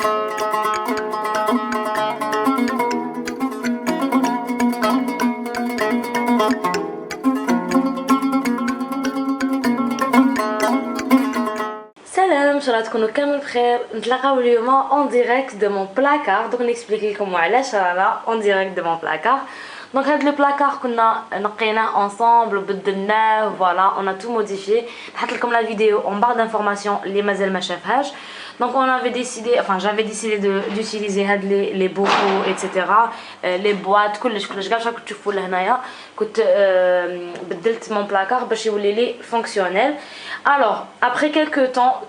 Salam, je suis تكونوا كامل بخير. نتلاقاو اليوم en direct de mon placard. Donc نexplique لكم علاش رانا en direct de mon placard. Donc هذا le placard كنا نقيناه ensemble وبدلناه voilà, on a tout modifié. نحط لكم la vidéo en barre d'informations اللي مازال ما شافهاش. Donc on avait décidé, enfin j'avais décidé d'utiliser les bocaux etc, les boîtes كلش كاع كنت تشوفوا لهنايا كنت بدلت mon placard باش يولي لي fonctionnel. Alors après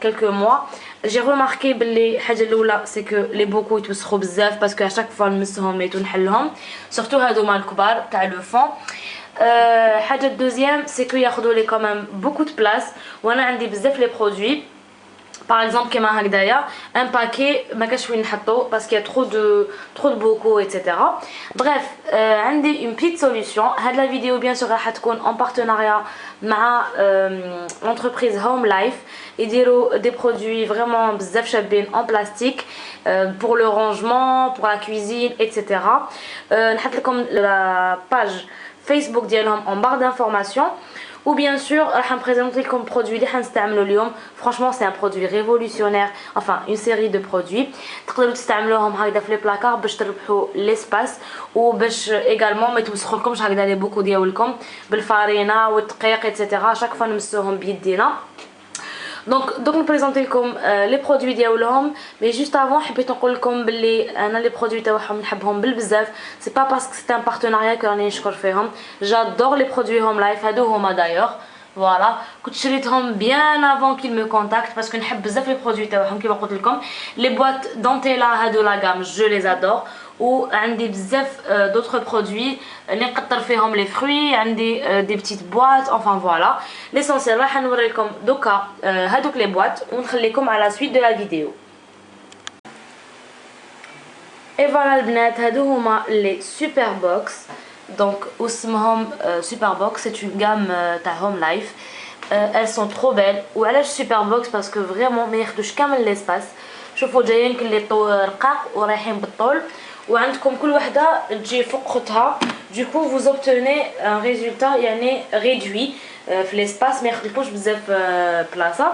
quelques mois j'ai remarqué باللي الحاجه الاولى c'est que les bocaux يتوسخوا بزاف parce que à chaque fois نمسهم ونحلهم surtout هذوما الكبار تاع le fond. حاجه deuxième c'est que ياخذوا لي quand même beaucoup de place وانا عندي بزاف les produits. Par exemple كيما هكذايا un paquet ما كاش وين نحطو parce qu'il y a trop de bocaux etc. Bref عندي une petite solution. هاد la vidéo bien sûr راح تكون en partenariat مع l'entreprise Home Life. يديروا des produits vraiment بزاف شابين en plastique pour le rangement, pour la cuisine etc. نحط لكم la page Facebook ديالهم en barre d'informations. Ou bien sûr راح نبريزونطي لكم produit اللي حنستعملو اليوم. Franchement c'est un produit révolutionnaire, enfin une série de produits تقدروا تستعملوهم هكذا في لي بلاكار باش تربحوا ليسباس وباش ايغالمون ما يتوسخولكمش هكذا لي بوكو ديالكم بالفارينه والدقيق ايتترا شاك فوا نمسوهم بيدينا. Donc نبريزونطي لكم لي برودوي ديالهم. مي جوست افون حبيت نقول لكم باللي انا لي برودوي تاعهم نحبهم بالبزاف. سي با باسكو سي ان بارتناريا كو راني نشكر فيهم. جادور لي برودوي هوم لايف هادو هما دايوغ فوالا كنت شريتهم بيان افون كيل مو كونتاكت باسكو نحب بزاف لي برودوي تاعهم كيما قلت لكم. لي بواط دونتيلا هادو لا غام جو لي ادور وعندي بزاف دوطخ برودوي اللي نقطر فيهم لي فروي. عندي دي بتيت بواط enfin فوالا ليسونسيال. راح نوري لكم دوكا هادوك لي بواط ونخليكم على سويت دو لا فيديو. اي فوالا البنات هادو هما لي سوبر بوكس. Donc اسمهم سوبر بوكس c'est une gamme تاع هوم لايف. elles sont trop belles. وعلاش سوبر بوكس باسكو فريمون ما ياخذوش كامل ليسباس. شوفوا جايين كل رقاق ورايحين بالطول وعندكم كل وحده تجي فوق اختها. Du coup vous obtenez un résultat يعني réduit في ليسباس ما ياخذلكوش بزاف بلاصه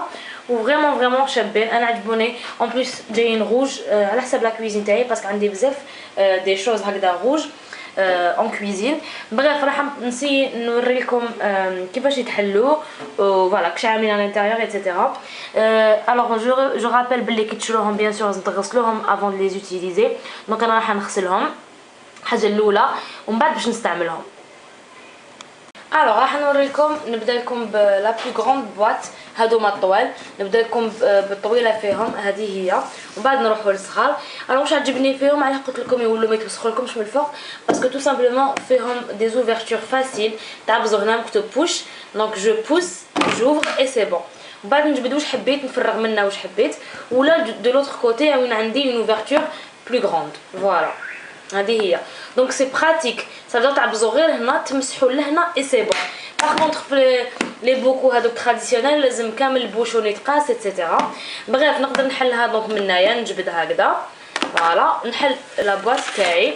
وفريمون شابين. انا عجبوني en plus جايين روج على حسب لا كويزين تاعي باسكو عندي بزاف دي شوز هكذا روج en cuisine. Bref راح نسي نوري لكم كيفاش يتحلوا فوالا كش عاملين على الانتيريور ايتترا. alors je rappelle بلي كي تشروهم بيان سور لازم تغسلوهم avant de les utiliser. دونك انا راح نغسلهم الحاجه الاولى ومن بعد باش نستعملهم. alors راح نوري لكم نبدا لكم بلا بلو غروند بواط. هادو ما الطوال نبدا لكم بالطويله فيهم هذه هي ومن بعد نروحوا للصغار. انا واش عجبني فيهم على قلت لكم يولوا ما يتوسخولكمش من الفوق باسكو تو سامبلومون فيهم دي زوفرتور فاسيل تعبزوا هنا مكتوب بوش. دونك جو بوس جوفر اي سي بون. ومن بعد نجبد واش حبيت نفرغ منها واش حبيت ولا دو لوتر كوتي وين عندي اون اوفرتور بلو غروند فوالا هذه هي. دونك سي براتيك صافي تعبزوا غير هنا تمسحوا لهنا اي سي بون. باغ كونطخ في لي بوكو هذوك تراديسيونيل لازم كامل البوشون يتقاس ايتترا. بغيف نقدر نحلها دونك من هنايا نجبد هكذا فوالا نحل لا بواط تاعي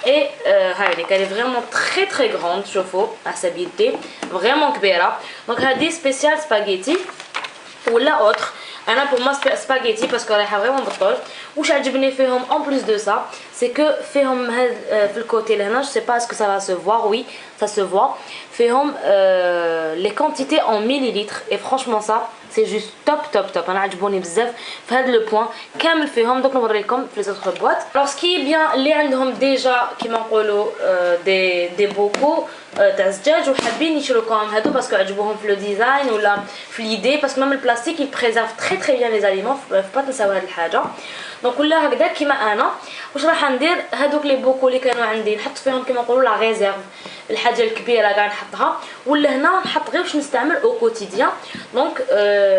اي هايديك elle est vraiment très grande. شوفوا حسب يدي فريمون كبيره. دونك هذه سبيسيال سباغيتي ولا اوتر. انا بور ما سباغيتي باسكو رايحه فريمون بالطول. واش عجبني فيهم en plus de ça c'est que فيهم هاد في الكوتي لهنا je sais pas est-ce que ça va se voir. Oui ça se voit. فيهم les quantités en millilitres et franchement ça c'est juste top. انا عجبوني بزاف في هذا لو بوين كامل فيهم. دونك نوريكم في لي اوتر بواط. alors ce qui est bien اللي عندهم ديجا كيما نقولوا دي بوكو تاع الزجاج وحابين يشروكم هادو باسكو عجبوهم في لو ديزاين ولا في ليدي باسكو ميم البلاستيك il préserve très bien les aliments. faut pas تنساو هاد الحاجه. دونك ولا هكذا كيما انا واش راح ندير هادوك لي بوكو اللي كانوا عندي نحط فيهم كيما نقولوا لا ريزيرف الحاجه الكبيره كاع نحطها ولا هنا نحط غير واش نستعمل او كوتيديان. دونك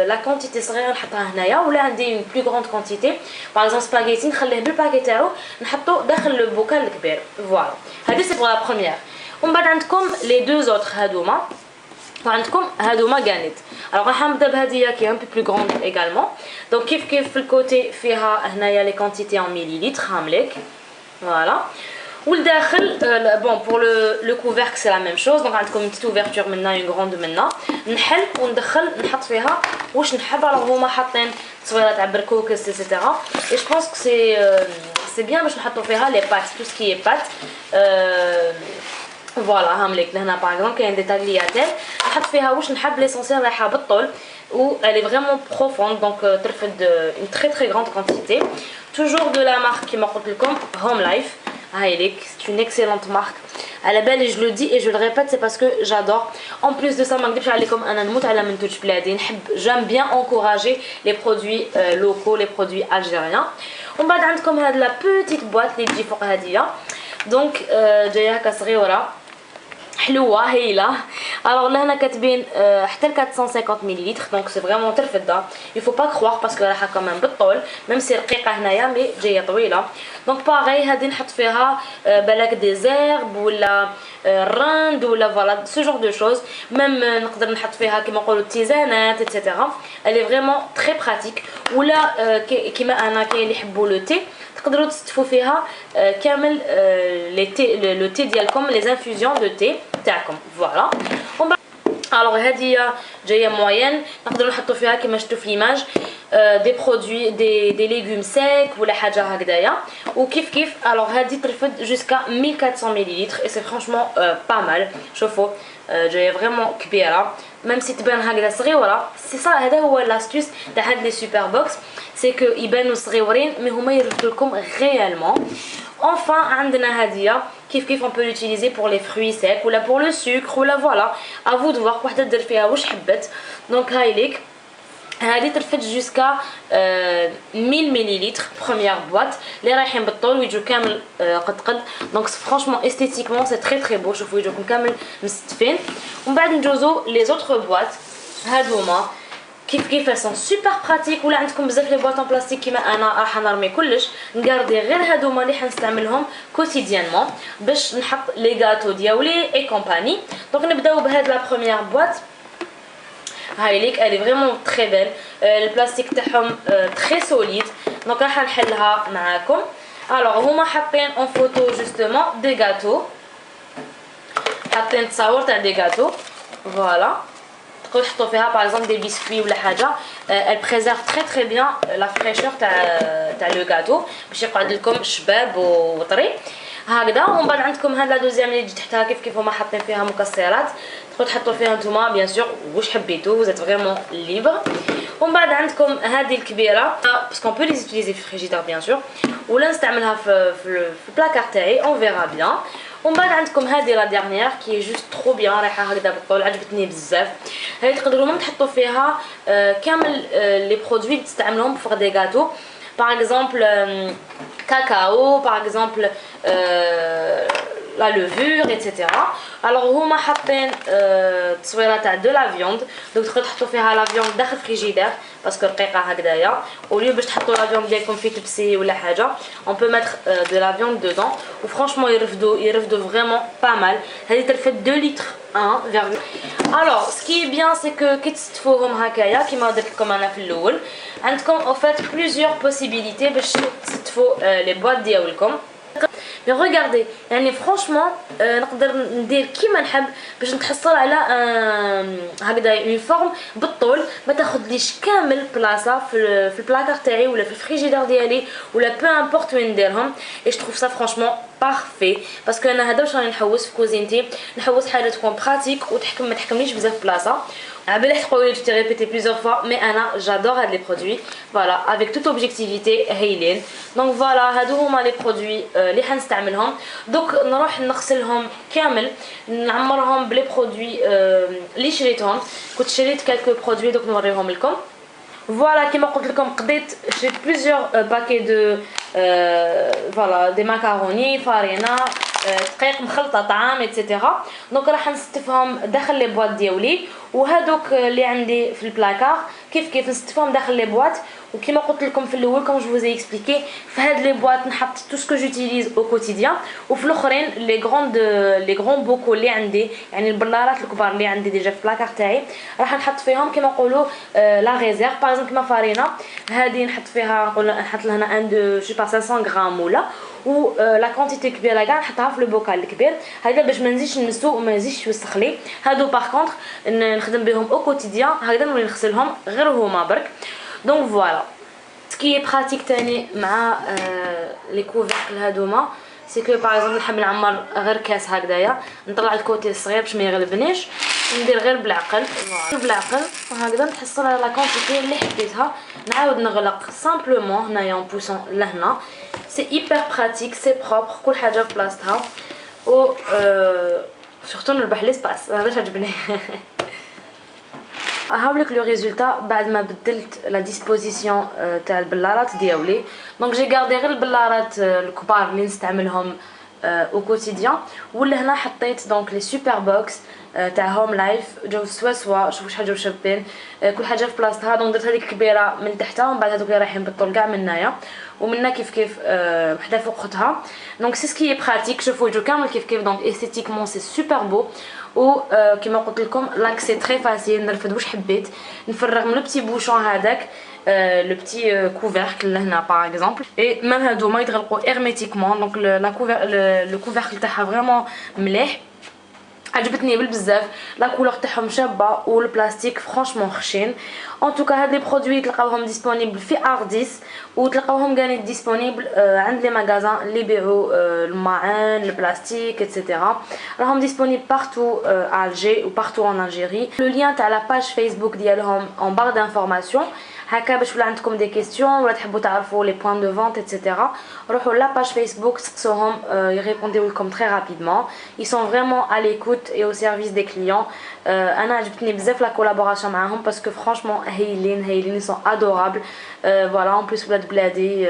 لا كونتيتي صغيره نحطها هنايا ولا عندي اون بلو غروند كونتيتي باغ اكزومبل سباغيتي نخليه بالباكي تاعو نحطو داخل لو بوكال الكبير فوالا. هذه سي بور لا بروميير. ومن بعد عندكم لي دو اوتر هادوما وعندكم هادوما غانيت. الوغ راح نبدا بهذه كي ان بي بلو غروند ايغالمون. دونك كيف في الكوتي فيها هنايا لي كونتيتي ان مليليتر هامليك فوالا. والداخل بون بور لو كوفرك سي لا ميم شوز. دونك عندكم اون تيت اوفرتور منا اون غروند منا نحل وندخل نحط فيها واش نحب. الوغ هما حاطين تصويره تاع بركوكس ايتترا اي جو بونس كو سي بيان باش نحطوا فيها لي بات تو سكي بات فوالا. هامليك لهنا باغ اكزومبل كاين دي تاغلياتين نحط فيها واش نحب. ليسونسيال رايحه بالطول و elle est vraiment profonde donc ترفد une très très grande quantité toujours de la marque كيما قلت لكم Home Life. هاي ليك c'est une excellente marque على بالي. je le dis et je le répète c'est parce que j'adore. en plus de ça ما نكذبش عليكم انا نموت على منتوج بلادي. نحب j'aime bien encourager les produits locaux les produits algériens. ومن بعد عندكم هاد لا بوتيت بواط اللي تجي فوق هاديه دونك جايه هكا صغيره حلوه هايله. الوغ لهنا كاتبين حتى 450 مليلتر دونك سي فريمون ترفدها. يفو با كروار باسكو رايحه كمان بالطول ميم سي رقيقه هنايا مي جايه طويله. دونك باغي هادي نحط فيها بالك دي زيرب ولا الرند ولا فوالا سو جور دو شوز. ميم نقدر نحط فيها كيما نقولوا تيزانات ايتترا. الي فريمون تري براتيك. ولا كيما انا كاين اللي يحبوا لو تي تقدروا تستفوا فيها كامل لي تي لو تي ديالكم لي انفيوزيون دو تي تاعكم فوالا. الوغ هذه جايه موين نقدروا نحطوا فيها كيما شفتوا في ليماج دي برودوي دي ليغوم سيك ولا حاجه هكذايا وكيف كيف. الوغ هذه ترفد جوسكا 1400 مليلتر اي سي فرانشمون با مال. شوفوا جايه فريمون كبيره ميم سي تبان هكذا صغيره. سي صا هذا هو لاستوس تاع هاد لي سوبر بوكس سي كو يبانوا صغيورين مي هما يرفدوا لكم غيالمون. Enfin عندنا هاديه كيف on peut l'utiliser pour les fruits secs ou là pour le sucre ou là voilà à vous de voir وحده دير فيها واش حبت. دونك هاي ليك هذه ترفد جوسكا 1000 مليلتر بروميير بواط اللي رايحين بالطول ويجوا كامل قد دونك فرانشمون استيتيكمون سي تري تري بو. شوفوا يجوكم كامل مستفين. ومن بعد نجوزو لي زوتر بواط هادوما كيف elles sont super pratiques. ولا عندكم بزاف لي بواط ان بلاستيك كيما انا راح نرمي كلش نغاردي غير هادوما اللي حنستعملهم كوتيديانمون باش نحط لي غاتو ديالي اي كومباني. دونك نبداو بهاد لا بروميير بواط هاي ليك الي فريمون تري بيل. البلاستيك تاعهم تري سوليد دونك راح نحلها معاكم. الوغ هما حاطين اون فوتو جوستومون دي غاتو حاطين تصاور تاع دي غاتو فوالا. تقدروا تحطوا فيها باغ اكزومبل دي بيسكوي ولا حاجه. elle préserve très très bien la fraîcheur تاع لو غاتو باش يقعد لكم شباب وطري هكذا. ومن بعد عندكم هاد لا دوزيام اللي تجي تحتها كيف هما حاطين فيها مكسرات تقدروا تحطوا فيها نتوما بيان سور واش حبيتو vous êtes vraiment libre. ومن بعد عندكم هذه الكبيره باسكو بو لي utiliser في الفريجيدير بيان سور ولا نستعملها في البلاكار تاعي اون فيرا بيان. ومن بعد عندكم هذه لا ديرنيير كي جوست ترو بيان رايحه هكذا بالطول عجبتني بزاف. هذه تقدروا مم تحطوا فيها كامل لي برودوي اللي تستعملوهم فوق دي غاتو باغ اكزومبل كاكاو باغ اكزومبل لا لوفور ايتترا. الوغ هما حاطين تصويره تاع دو لا فيوند دونك تقدروا تحطوا فيها لا فيوند داخل الفريجيدير باسكو رقيقه هكذايا. وليو باش تحطوا لا فيوند ديالكم في تبسي ولا حاجه اون بو ميتر دو لا فيوند دودون وفرانشمون يرفدوا فريمون با مال. هذه ترفد 2 لتر 1. الوغ سكي بيان سي كو كي تستفوهم هكايا كيما درت لكم انا في الاول عندكم او فات بليزيور بوسيبيليتي باش تستفوا لي بواط ديالكم. مي ريغاردي يعني فرانشمون نقدر ندير كيما نحب باش نتحصل على هكذا اون فورم بالطول ما تاخذليش كامل بلاصه في البلاكار تاعي ولا في الفريجيدير ديالي ولا بو امبورط وين نديرهم. اي جو تروف سا فرانشمون بارفي باسكو انا هذا واش راني نحوس في كوزينتي نحوس حاجه تكون براتيك ما تحكمليش بزاف بلاصه. عبالي تقولوا لي تي ريبيتي بليزيور فوا مي انا جادور هاد لي برودوي فوالا افيك توت اوبجيكتيفيتي هايلين. دونك فوالا هادو هما لي برودوي اللي حنستعملهم. دوك نروح نغسلهم كامل نعمرهم بلي برودوي اللي شريتهم. كنت شريت كالكو برودوي دوك نوريهم لكم. فوالا كيما قلت لكم قضيت شريت بليزيور باكي دو فوالا دي ماكاروني فارينه دقيق مخلطه طعام ايتترا. دونك راح نستفهم داخل لي بواط ديالي وهادوك اللي عندي في البلاكار كيف نستفهم داخل لي بواط وكما قلت لكم في الاول كوم جو فوزي اكسبليكي في هاد لي بواط نحط تو سكو جوتيليز او كوتيديان وفي الاخرين لي غون بوكو اللي عندي يعني البلارات الكبار اللي عندي ديجا في البلاكار تاعي راح نحط فيهم كما نقولوا لا ريزيرف باغ كيما فارينه هذه نحط فيها نحط لهنا ان دو جو با 500 غرام ولا و لا كونتيتي كبيره كاع نحطها في البوكال الكبير هكذا باش ما نزيدش نمسو وما نزيدش يوسخ لي هادو باغ كونطخ نخدم بهم او كوتيديان هكذا نولي نغسلهم غير هما برك دونك فوالا سكي براتيك تاني مع لي كوفركل هادوما سي كو باغ اكزومبل نحب نعمر غير كاس هكذايا نطلع الكوتي الصغير باش ما يغلبنيش ندير غير بالعقل بالعقل وهكذا نحصل على لا كونتيتي اللي حبيتها نعاود نغلق سامبلومون هنايا اون بوسون لهنا سي ايبر براتيك سي بروبر كل حاجه في بلاصتها و سورتو نربح ليسباس هذا عجبني هاولك لو ريزولتا بعد ما بدلت لا ديسبوزيسيون تاع البلارات ديالي دونك جي غاردي غير البلارات الكبار اللي نستعملهم او كوتيديان ولا هنا حطيت دونك لي سوبر بوكس تاع هوم لايف جاو سوا شوفوا شحال جاو شابين كل حاجه في بلاصتها دونك درت هذيك الكبيره من تحتها ومن بعد هذوك اللي رايحين بالطول كاع من هنايا ومنها كيف وحده فوق اختها دونك سي سكي براتيك شوفوا يجوا كامل كيف دونك استيتيكمون سي سوبر بو و كيما قلت لكم لاكسي تري فاسيل نرفد واش حبيت نفرغ من لو بتي بوشون هذاك لو بتي كوفركل لهنا باغ اكزومبل اي ميم هادوما يتغلقوا هيرميتيكمون دونك لو كوفركل تاعها فريمون مليح عجبتني بالبزاف لا كولور تاعهم شابه والبلاستيك فرانشمون خشين ان توكا هاد لي برودوي تلقاوهم ديسپونيبل في ارديس وتلقاوهم كاع ديسپونيبل عند لي ماغازان اللي يبيعوا الماعن البلاستيك ايتترا راهم ديسپونيبل بارتو الجي و بارتو ان الجيري لو لين تاع لا باج فيسبوك ديالهم ان بار دانفورماسيون هكا باش ولا عندكم دي كيستيون ولا تحبوا تعرفوا لي بوين دو فونت ايتترا روحوا لا باج فيسبوك سقسوهم يريبونديو لكم تري رابيدمون ils sont vraiment à l'écoute et au service des clients انا عجبتني بزاف لا كولابوراسيون معاهم باسكو فرانشمون هايلين ils sont adorables voilà en plus ولاد بلادي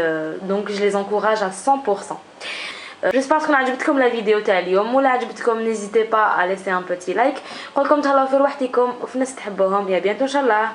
donc je les encourage à 100%. J'espère تكون عجبتكم لا فيديو تاع اليوم ولا عجبتكم n'hésitez pas à laisser un petit like قولكم تهلاو في روحتكم وفي ناس تحبوهم يا بيانتو ان شاء الله.